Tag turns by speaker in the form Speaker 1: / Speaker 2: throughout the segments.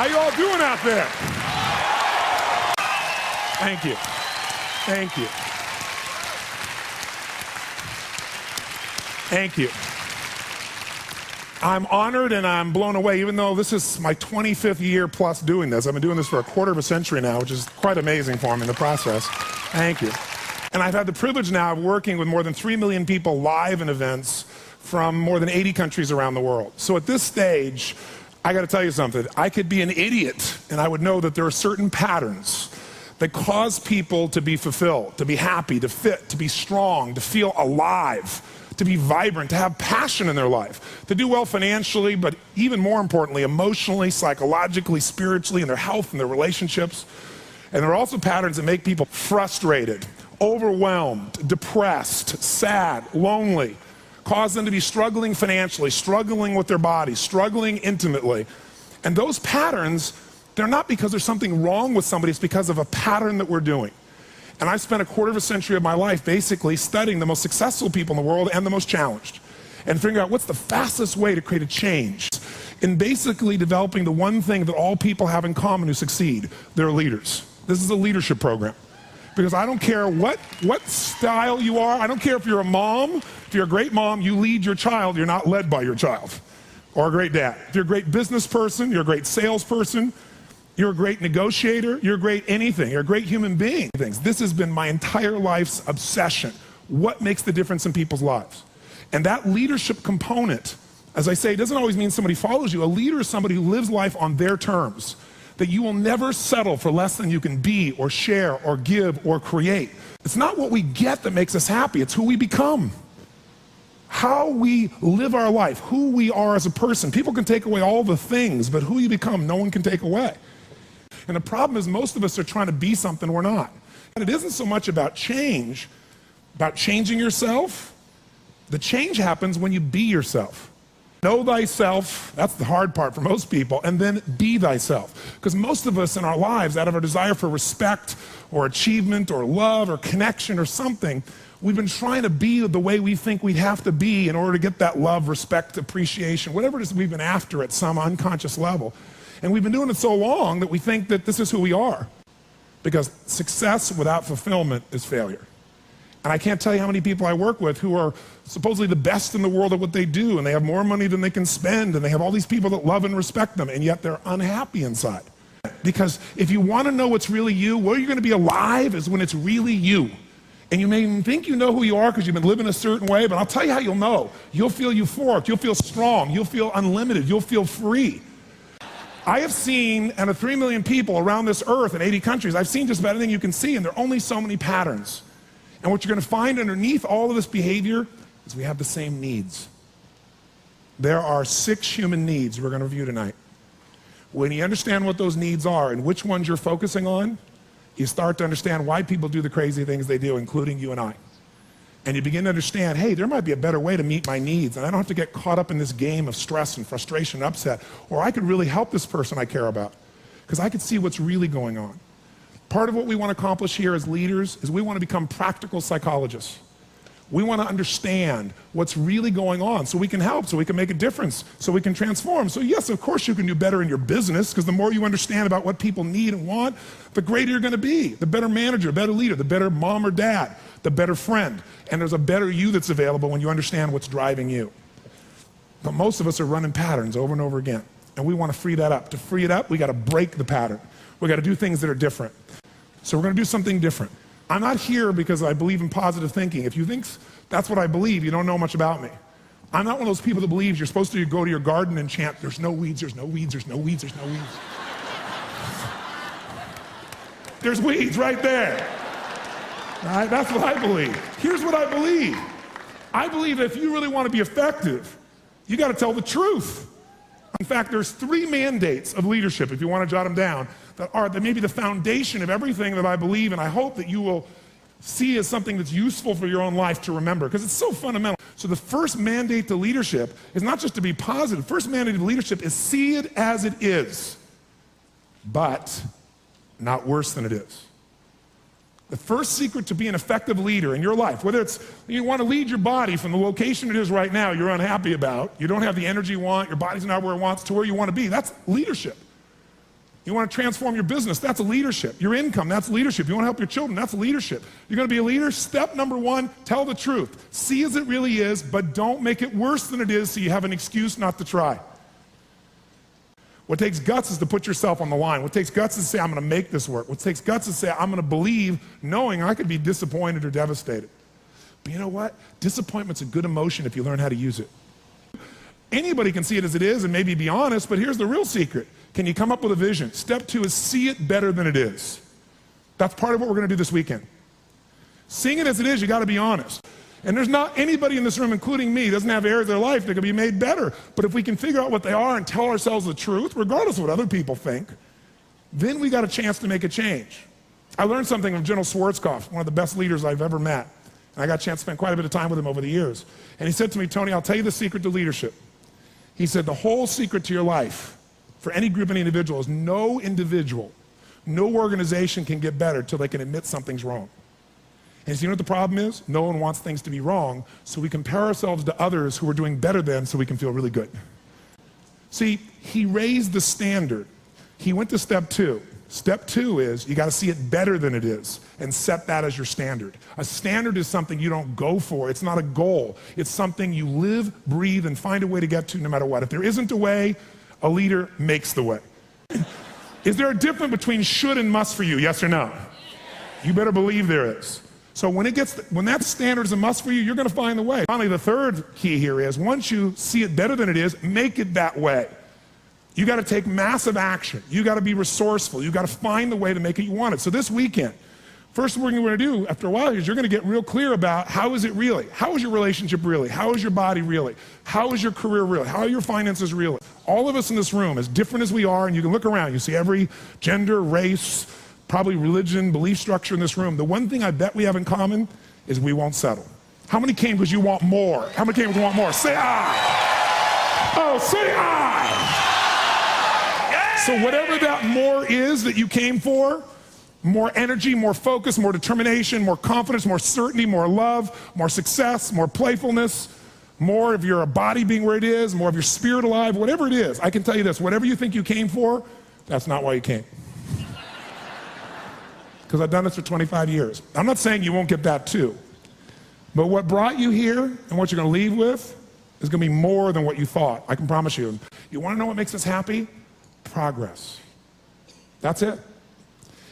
Speaker 1: How you all doing out there? Thank you. Thank you. Thank you. I'm honored and I'm blown away, even though this is my 25th year plus doing this. I've been doing this for a quarter of a century now, which is quite amazing for me in the process. Thank you. And I've had the privilege now of working with more than 3 million people live in events from more than 80 countries around the world. So at this stage, I got to tell you something. I could be an idiot and I would know that there are certain patterns that cause people to be fulfilled, to be happy, to fit, to be strong, to feel alive, to be vibrant, to have passion in their life, to do well financially, but even more importantly, emotionally, psychologically, spiritually, in their health and their relationships. And there are also patterns that make people frustrated, overwhelmed, depressed, sad, lonely, cause them to be struggling financially, struggling with their body, struggling intimately. And those patterns, they're not because there's something wrong with somebody, it's because of a pattern that we're doing. And I've spent a quarter of a century of my life basically studying the most successful people in the world and the most challenged, and figuring out what's the fastest way to create a change in basically developing the one thing that all people have in common who succeed. They're leaders. This is a leadership program. Because I don't care what style you are, I don't care if you're a mom, if you're a great mom, you lead your child, you're not led by your child. Or a great dad. If you're a great business person, you're a great salesperson, you're a great negotiator, you're a great anything, you're a great human being. This has been my entire life's obsession. What makes the difference in people's lives? And that leadership component, as I say, doesn't always mean somebody follows you. A leader is somebody who lives life on their terms. That you will never settle for less than you can be or share or give or create. It's not what we get that makes us happy, it's who we become. How we live our life, who we are as a person. People can take away all the things, but who you become, no one can take away. And the problem is most of us are trying to be something we're not. And it isn't so much about change, about changing yourself. The change happens when you be yourself. Know thyself, that's the hard part for most people, and then be thyself. Because most of us in our lives, out of our desire for respect or achievement or love or connection or something, we've been trying to be the way we think we'd have to be in order to get that love, respect, appreciation, whatever it is we've been after at some unconscious level. And we've been doing it so long that we think that this is who we are. Because success without fulfillment is failure. And I can't tell you how many people I work with who are supposedly the best in the world at what they do, and they have more money than they can spend, and they have all these people that love and respect them, and yet they're unhappy inside. Because if you want to know what's really you, where you're going to be alive is when it's really you. And you may even think you know who you are because you've been living a certain way, but I'll tell you how you'll know. You'll feel euphoric, you'll feel strong, you'll feel unlimited, you'll feel free. I have seen, out of 3 million people around this earth in 80 countries, I've seen just about anything you can see, and there are only so many patterns. And what you're going to find underneath all of this behavior is we have the same needs. There are 6 human needs we're going to review tonight. When you understand what those needs are and which ones you're focusing on, you start to understand why people do the crazy things they do, including you and I. And you begin to understand, hey, there might be a better way to meet my needs, and I don't have to get caught up in this game of stress and frustration and upset, or I could really help this person I care about, because I could see what's really going on. Part of what we want to accomplish here as leaders is we want to become practical psychologists. We want to understand what's really going on so we can help, so we can make a difference, so we can transform. So yes, of course you can do better in your business, because the more you understand about what people need and want, the greater you're going to be. The better manager, better leader, the better mom or dad, the better friend. And there's a better you that's available when you understand what's driving you. But most of us are running patterns over and over again. And we want to free that up. To free it up, we got to break the pattern. We got to do things that are different. So we're going to do something different. I'm not here because I believe in positive thinking. If you think that's what I believe, you don't know much about me. I'm not one of those people that believes you're supposed to go to your garden and chant, there's no weeds, there's no weeds, there's no weeds, there's no weeds. There's weeds right there. Right? That's what I believe. Here's what I believe. I believe that if you really want to be effective, you got to tell the truth. In fact, there's 3 mandates of leadership, if you want to jot them down, that may be the foundation of everything that I believe, and I hope that you will see as something that's useful for your own life to remember, because it's so fundamental. So the first mandate to leadership is not just to be positive. The first mandate to leadership is see it as it is, but not worse than it is. The first secret to be an effective leader in your life, whether it's you want to lead your body from the location it is right now you're unhappy about, you don't have the energy you want, your body's not where it wants, to where you want to be, that's leadership. You want to transform your business, that's leadership. Your income, that's leadership. You want to help your children, that's leadership. You're going to be a leader, step number one, tell the truth. See as it really is, but don't make it worse than it is so you have an excuse not to try. What takes guts is to put yourself on the line. What takes guts is to say, I'm going to make this work. What takes guts is to say, I'm going to believe, knowing I could be disappointed or devastated. But you know what? Disappointment's a good emotion if you learn how to use it. Anybody can see it as it is and maybe be honest, but here's the real secret. Can you come up with a vision? Step two is see it better than it is. That's part of what we're going to do this weekend. Seeing it as it is, you got to be honest. And there's not anybody in this room, including me, doesn't have areas of their life that can be made better. But if we can figure out what they are and tell ourselves the truth, regardless of what other people think, then we got a chance to make a change. I learned something from General Schwarzkopf, one of the best leaders I've ever met. And I got a chance to spend quite a bit of time with him over the years. And he said to me, Tony, I'll tell you the secret to leadership. He said, the whole secret to your life, for any group, any individual, is no individual, no organization can get better till they can admit something's wrong. And you know what the problem is? No one wants things to be wrong, so we compare ourselves to others who are doing better than so we can feel really good. See, he raised the standard. He went to step two. Step two is you got to see it better than it is and set that as your standard. A standard is something you don't go for. It's not a goal. It's something you live, breathe, and find a way to get to no matter what. If there isn't a way, a leader makes the way. Is there a difference between should and must for you, yes or no? You better believe there is. So when that standard is a must for you, you're going to find the way. Finally, the third key here is once you see it better than it is, make it that way. You got to take massive action. You got to be resourceful. You got to find the way to make it you want it. So this weekend, first thing we're going to do after a while is you're going to get real clear about how is it really? How is your relationship really? How is your body really? How is your career really? How are your finances really? All of us in this room, as different as we are, and you can look around, you see every gender, race, probably religion, belief structure in this room. The one thing I bet we have in common is we won't settle. How many came because you want more? How many came because you want more? Say I. Oh, say I. So whatever that more is that you came for, more energy, more focus, more determination, more confidence, more certainty, more love, more success, more playfulness, more of your body being where it is, more of your spirit alive, whatever it is, I can tell you this, whatever you think you came for, that's not why you came. Because I've done this for 25 years. I'm not saying you won't get that too. But what brought you here and what you're going to leave with is going to be more than what you thought. I can promise you. You want to know what makes us happy? Progress. That's it.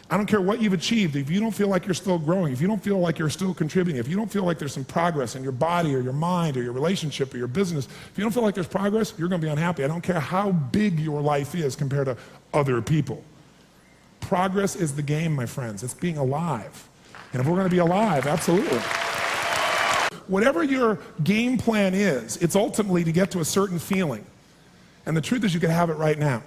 Speaker 1: I don't care what you've achieved. If you don't feel like you're still growing, if you don't feel like you're still contributing, if you don't feel like there's some progress in your body or your mind or your relationship or your business, if you don't feel like there's progress, you're going to be unhappy. I don't care how big your life is compared to other people. Progress is the game, my friends. It's being alive. And if we're going to be alive, absolutely. Whatever your game plan is, it's ultimately to get to a certain feeling. And the truth is you can have it right now.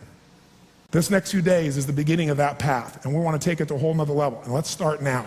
Speaker 1: This next few days is the beginning of that path, and we want to take it to a whole nother level. And let's start now.